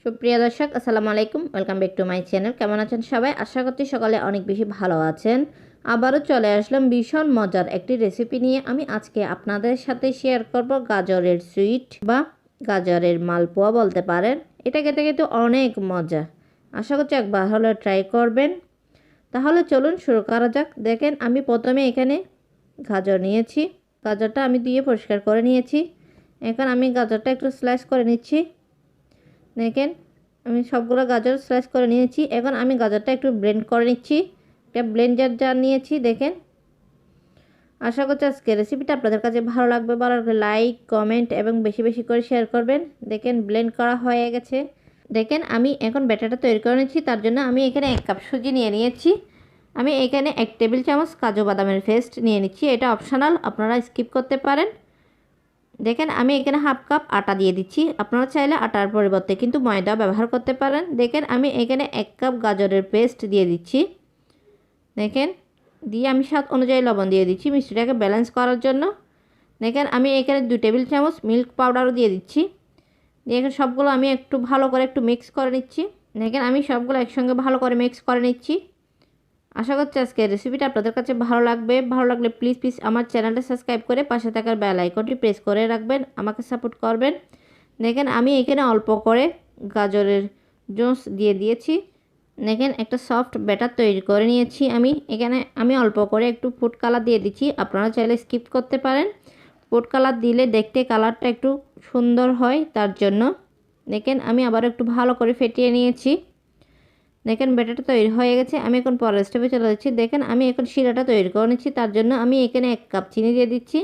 সুপ্রিয় দর্শক আসসালামু আলাইকুম, welcome back to my channel. কেমন আছেন সবাই? আশা করছি সকালে অনেক বেশি ভালো আছেন। আবারও চলে আসলাম ভীষণ মজার একটি রেসিপি নিয়ে। আমি আজকে আপনাদের সাথে শেয়ার করব গাজরের সুইট বা গাজরের মালপোয়া বলতে পারেন। এটা খেতে কিন্তু অনেক মজা। আশা করছি একবার হলে ট্রাই করবেন। তাহলে চলুন শুরু করা যাক। দেখেন, আমি প্রথমে এখানে গাজর নিয়েছি। গাজরটা আমি দিয়ে পরিষ্কার করে নিয়েছি। এখন আমি গাজরটা একটু স্লাইস করে নিচ্ছি। দেখেন, আমি সবগুলো গাজর স্লাইস করে নিয়েছি। এখন আমি গাজরটা একটু ব্লেন্ড করে নিচ্ছি। একটা ব্লেন্ডার জার নিয়েছি। দেখেন, আশা করছি আজকে রেসিপিটা আপনাদের কাছে ভালো লাগবে। ভালো লাগলে লাইক, কমেন্ট এবং বেশি বেশি করে শেয়ার করবেন। দেখেন, ব্লেন্ড করা হয়ে গেছে। দেখেন, আমি এখন ব্যাটারটা তৈরি করে নিচ্ছি। তার জন্য আমি এখানে 1 কাপ সুজি নিয়ে নিয়েছি। আমি এখানে 1 টেবিল চামচ কাজু বাদামের পেস্ট নিয়ে নিচ্ছি। এটা অপশনাল, আপনারা স্কিপ করতে পারেন। দেখেন, আমি এখানে হাফ কাপ আটা দিয়ে দিচ্ছি। আপনারা চাইলে আটার পরিবর্তে কিন্তু ময়দা ব্যবহার করতে পারেন। দেখেন, আমি এখানে 1 কাপ গাজরের পেস্ট দিয়ে দিচ্ছি। দেখেন, দিয়ে আমি স্বাদ অনুযায়ী লবণ দিয়ে দিচ্ছি মিষ্টিটাকে ব্যালেন্স করার জন্য। দেখেন, আমি এখানে 2 টেবিল চামচ মিল্ক পাউডারও দিয়ে দিচ্ছি। দিয়ে এখানে সবগুলো আমি একটু ভালো করে একটু মিক্স করে নিচ্ছি। দেখেন, আমি সবগুলো একসঙ্গে ভালো করে মিক্স করে নিচ্ছি। আশা করছি আজকের রেসিপিটা আপনাদের কাছে ভালো লাগবে। ভালো লাগলে প্লিজ আমার চ্যানেলটা সাবস্ক্রাইব করে পাশে থাকার বেল আইকনটি প্রেস করে রাখবেন, আমাকে সাপোর্ট করবেন। দেখেন, আমি এখানে অল্প করে গাজরের জুস দিয়ে দিয়েছি। দেখেন, একটা সফট ব্যাটার তৈরি করে নিয়েছি। আমি অল্প করে একটু ফুড কালার দিয়ে দিচ্ছি। আপনারা চাইলে স্কিপ করতে পারেন। ফুড কালার দিলে দেখতে কালারটা একটু সুন্দর হয়, তার জন্য। দেখেন, আমি আবার একটু ভালো করে ফেটিয়ে নিয়েছি। দেখেন, ব্যাটারটা তৈরি হয়ে গেছে। আমি এখন পরের স্টেপে চলে যাচ্ছি। দেখেন, আমি এখন শিরাটা তৈরি করে নিচ্ছি। তার জন্য আমি এখানে 1 কাপ চিনি দিয়ে দিচ্ছি।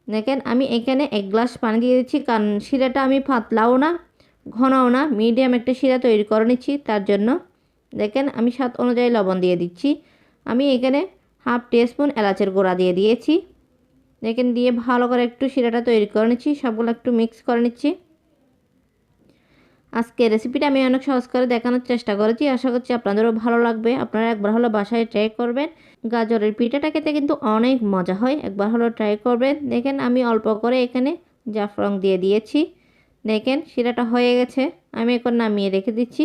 দেখেন, আমি এখানে 1 গ্লাস পানি দিয়ে দিচ্ছি, কারণ শিরাটা আমি পাতলাও না ঘনও না, মিডিয়াম একটা শিরা তৈরি করে নিচ্ছি, তার জন্য। দেখেন, আমি স্বাদ অনুযায়ী লবণ দিয়ে দিচ্ছি। আমি এখানে হাফ টিস্পুন এলাচের গুঁড়া দিয়ে দিয়েছি। দেখেন, দিয়ে ভালো করে একটু শিরাটা তৈরি করে নিচ্ছি। সবগুলো একটু মিক্স করে নিচ্ছি। আজকে রেসিপিটা আমি অনেক সহজ করে দেখানোর চেষ্টা করেছি। আশা করছি আপনাদেরও ভালো লাগবে। আপনারা একবার হলো বাসায় ট্রাই করবেন। গাজরের পিঠাটা খেতে কিন্তু অনেক মজা হয়, একবার হলো ট্রাই করবেন। দেখেন, আমি অল্প করে এখানে জাফরান দিয়ে দিয়েছি। দেখেন, শিরাটা হয়ে গেছে। আমি এখন নামিয়ে রেখে দিচ্ছি।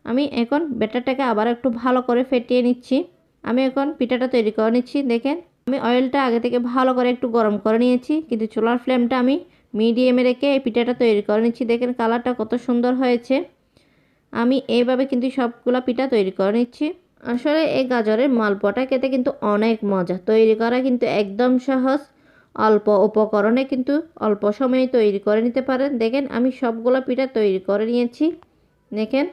আমি এখন ব্যাটারটাকে আবার একটু ভালো করে ফেটিয়ে নিচ্ছি। আমি এখন পিঠাটা তৈরি করে নিচ্ছি। দেখেন, আমি অয়েলটা আগে থেকে ভালো করে একটু গরম করে নিয়েছি, কিন্তু চুলার ফ্লেমটা আমি মিডিয়ামে রেখে এই পিঠাটা তৈরি করে নিচ্ছি। দেখেন, কালারটা কত সুন্দর হয়েছে। আমি এইভাবে কিন্তু সবগুলা পিঠা তৈরি করে নিচ্ছি। আসলে এই গাজরের মালপোয়াটা খেতে কিন্তু অনেক মজা। তৈরি করা কিন্তু একদম সহজ। অল্প উপকরণে কিন্তু অল্প সময়ে তৈরি করে নিতে পারেন। দেখেন, আমি সবগুলো পিঠা তৈরি করে নিয়েছি। দেখেন,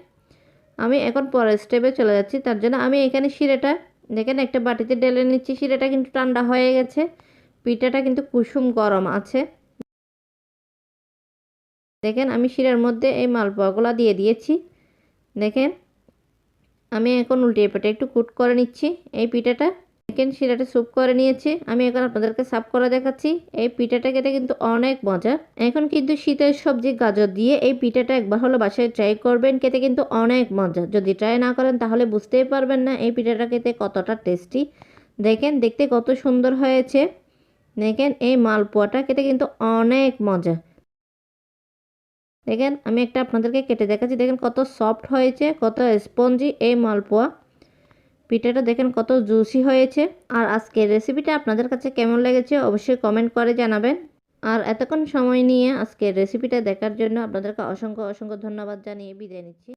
আমি এখন পরের স্টেপে চলে যাচ্ছি। তার জন্য আমি এখানে শিরাটা দেখেন একটা বাটিতে ঢেলে নিচ্ছি। শিরাটা কিন্তু ঠান্ডা হয়ে গেছে। পিঠাটা কিন্তু কুসুম গরম আছে। দেখেন, আমি শিরার মধ্যে এই মালপোয়াগুলো দিয়ে দিয়েছি। দেখেন, আমি এখন উল্টিয়ে পেটে একটু কুট করে নিচ্ছি এই পিঠাটা। দেখেন, শিরাটা স্যুপ করে নিয়েছি। আমি এখন আপনাদেরকে সার্ভ করে দেখাচ্ছি। এই পিঠাটা খেতে কিন্তু অনেক মজা। এখন কিন্তু শীতের সবজি গাজর দিয়ে এই পিঠাটা একবার হলো বাসায় ট্রাই করবেন। খেতে কিন্তু অনেক মজা। যদি ট্রাই না করেন তাহলে বুঝতেই পারবেন না এই পিঠাটা খেতে কতটা টেস্টি। দেখেন, দেখতে কত সুন্দর হয়েছে। দেখেন, এই মালপোয়াটা খেতে কিন্তু অনেক মজা। দেখেন, আমি একটা আপনাদেরকে কেটে দেখাচ্ছি। দেখেন কত সফট হয়েছে, কত স্পঞ্জি এই মালপোয়া। পিঠাটা দেখেন কত জুসি হয়েছে। আর আজকের রেসিপিটা আপনাদের কাছে কেমন লেগেছে অবশ্যই কমেন্ট করে জানাবেন। আর এতক্ষণ সময় নিয়ে আজকের রেসিপিটা দেখার জন্য আপনাদেরকে অসংখ্য ধন্যবাদ জানিয়ে বিদায় নিচ্ছি।